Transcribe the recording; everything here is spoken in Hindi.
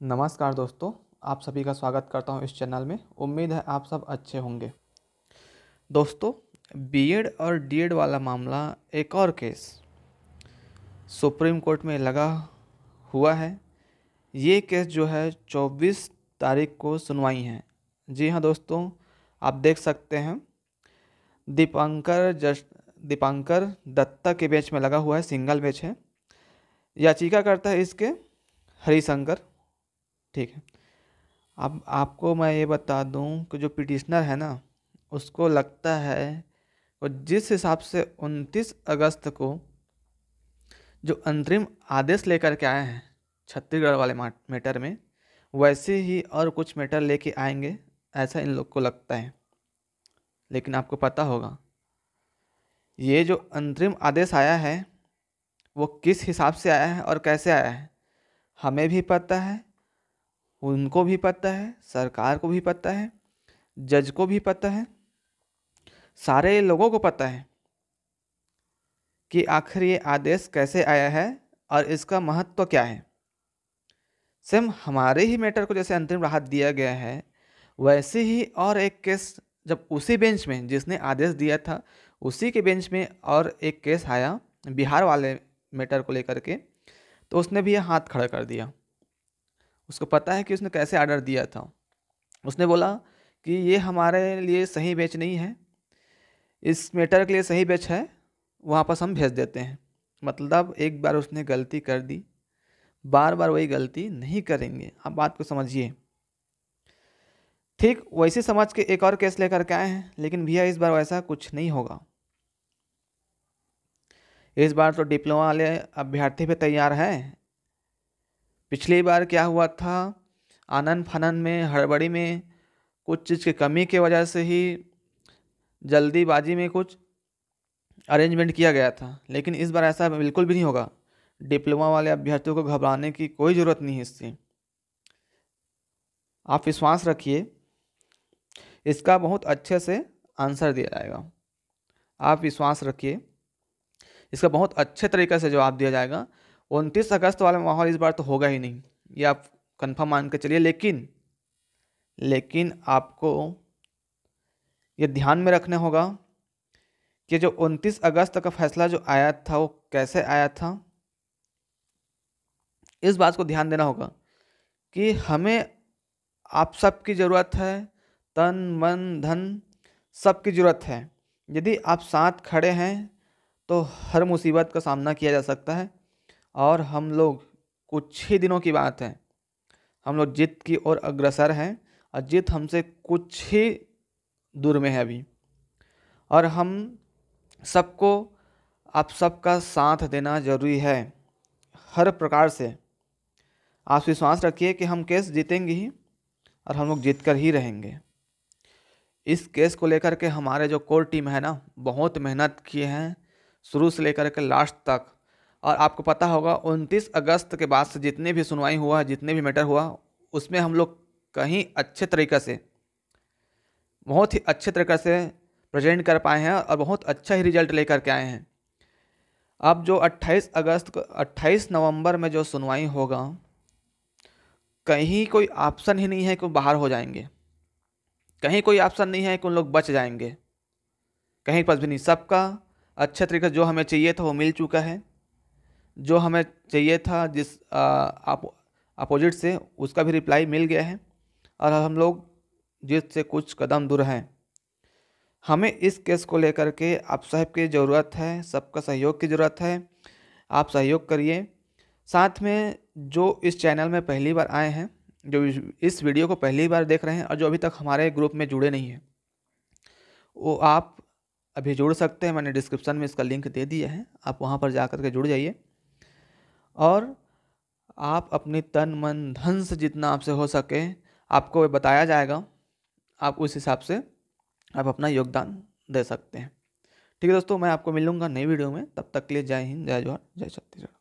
नमस्कार दोस्तों, आप सभी का स्वागत करता हूं इस चैनल में। उम्मीद है आप सब अच्छे होंगे। दोस्तों, बीएड और डीएड वाला मामला, एक और केस सुप्रीम कोर्ट में लगा हुआ है। ये केस जो है 24 तारीख को सुनवाई है। जी हाँ दोस्तों, आप देख सकते हैं दीपांकर दत्ता के बेंच में लगा हुआ है, सिंगल बेंच है। याचिका करता है इसके हरिशंकर। ठीक है, अब आपको मैं ये बता दूं कि जो पिटिशनर है ना, उसको लगता है वो जिस हिसाब से 29 अगस्त को जो अंतरिम आदेश लेकर के आए हैं छत्तीसगढ़ वाले मैटर में, वैसे ही और कुछ मैटर लेके आएंगे, ऐसा इन लोग को लगता है। लेकिन आपको पता होगा ये जो अंतरिम आदेश आया है वो किस हिसाब से आया है और कैसे आया है, हमें भी पता है, उनको भी पता है, सरकार को भी पता है, जज को भी पता है, सारे लोगों को पता है कि आखिर ये आदेश कैसे आया है और इसका महत्व क्या है। सेम हमारे ही मैटर को जैसे अंतरिम राहत दिया गया है, वैसे ही और एक केस जब उसी बेंच में जिसने आदेश दिया था उसी के बेंच में और एक केस आया बिहार वाले मैटर को लेकर के, तो उसने भी ये हाथ खड़ा कर दिया। उसको पता है कि उसने कैसे आर्डर दिया था। उसने बोला कि ये हमारे लिए सही बेंच नहीं है, इस मैटर के लिए सही बेंच है, वहाँ पर हम भेज देते हैं। मतलब एक बार उसने गलती कर दी, बार बार वही गलती नहीं करेंगे। आप बात को समझिए। ठीक वैसे समझ के एक और केस लेकर के आए हैं, लेकिन भैया इस बार वैसा कुछ नहीं होगा। इस बार तो डिप्लोमा वाले अभ्यर्थी भी तैयार हैं। पिछली बार क्या हुआ था, आनन फानन में, हड़बड़ी में, कुछ चीज़ की कमी की वजह से ही, जल्दीबाजी में कुछ अरेंजमेंट किया गया था। लेकिन इस बार ऐसा बिल्कुल भी नहीं होगा। डिप्लोमा वाले अभ्यर्थियों को घबराने की कोई ज़रूरत नहीं है इससे। आप विश्वास रखिए, इसका बहुत अच्छे से आंसर दिया जाएगा। आप विश्वास रखिए, इसका बहुत अच्छे तरीके से जवाब दिया जाएगा। 29 अगस्त वाला माहौल इस बार तो होगा ही नहीं, ये आप कंफर्म मान के चलिए। लेकिन आपको ये ध्यान में रखना होगा कि जो 29 अगस्त का फैसला जो आया था वो कैसे आया था। इस बात को ध्यान देना होगा कि हमें आप सबकी ज़रूरत है, तन मन धन सबकी ज़रूरत है। यदि आप साथ खड़े हैं तो हर मुसीबत का सामना किया जा सकता है। और हम लोग कुछ ही दिनों की बात है, हम लोग जीत की ओर अग्रसर हैं और जीत हमसे कुछ ही दूर में है अभी। और हम सबको आप सबका साथ देना ज़रूरी है हर प्रकार से। आप विश्वास रखिए कि हम केस जीतेंगे ही और हम लोग जीत कर ही रहेंगे। इस केस को लेकर के हमारे जो कोर टीम है ना, बहुत मेहनत किए हैं शुरू से लेकर के लास्ट तक। और आपको पता होगा 29 अगस्त के बाद से जितने भी सुनवाई हुआ, जितने भी मैटर हुआ, उसमें हम लोग कहीं अच्छे तरीक़े से, बहुत ही अच्छे तरीक़े से प्रेजेंट कर पाए हैं और बहुत अच्छा ही रिजल्ट लेकर के आए हैं। अब जो 28 नवंबर में जो सुनवाई होगा, कहीं कोई ऑप्शन ही नहीं है कि वो बाहर हो जाएंगे, कहीं कोई ऑप्शन नहीं है कि उन लोग बच जाएंगे, कहीं पर भी नहीं। सबका अच्छे तरीके से जो हमें चाहिए था वो मिल चुका है। जो हमें चाहिए था जिस अपोजिट से, उसका भी रिप्लाई मिल गया है और हम लोग जीत से कुछ कदम दूर हैं। हमें इस केस को लेकर के आप सब की ज़रूरत है, सबका सहयोग की ज़रूरत है। आप सहयोग करिए। साथ में जो इस चैनल में पहली बार आए हैं, जो इस वीडियो को पहली बार देख रहे हैं और जो अभी तक हमारे ग्रुप में जुड़े नहीं हैं, वो आप अभी जुड़ सकते हैं। मैंने डिस्क्रिप्शन में इसका लिंक दे दिया है, आप वहाँ पर जा कर के जुड़ जाइए। और आप अपनी तन मन धन से जितना आपसे हो सके आपको बताया जाएगा, आप उस हिसाब से आप अपना योगदान दे सकते हैं। ठीक है दोस्तों, मैं आपको मिलूँगा नई वीडियो में। तब तक के लिए जय हिंद, जय जोहार, जय छत्तीसगढ़।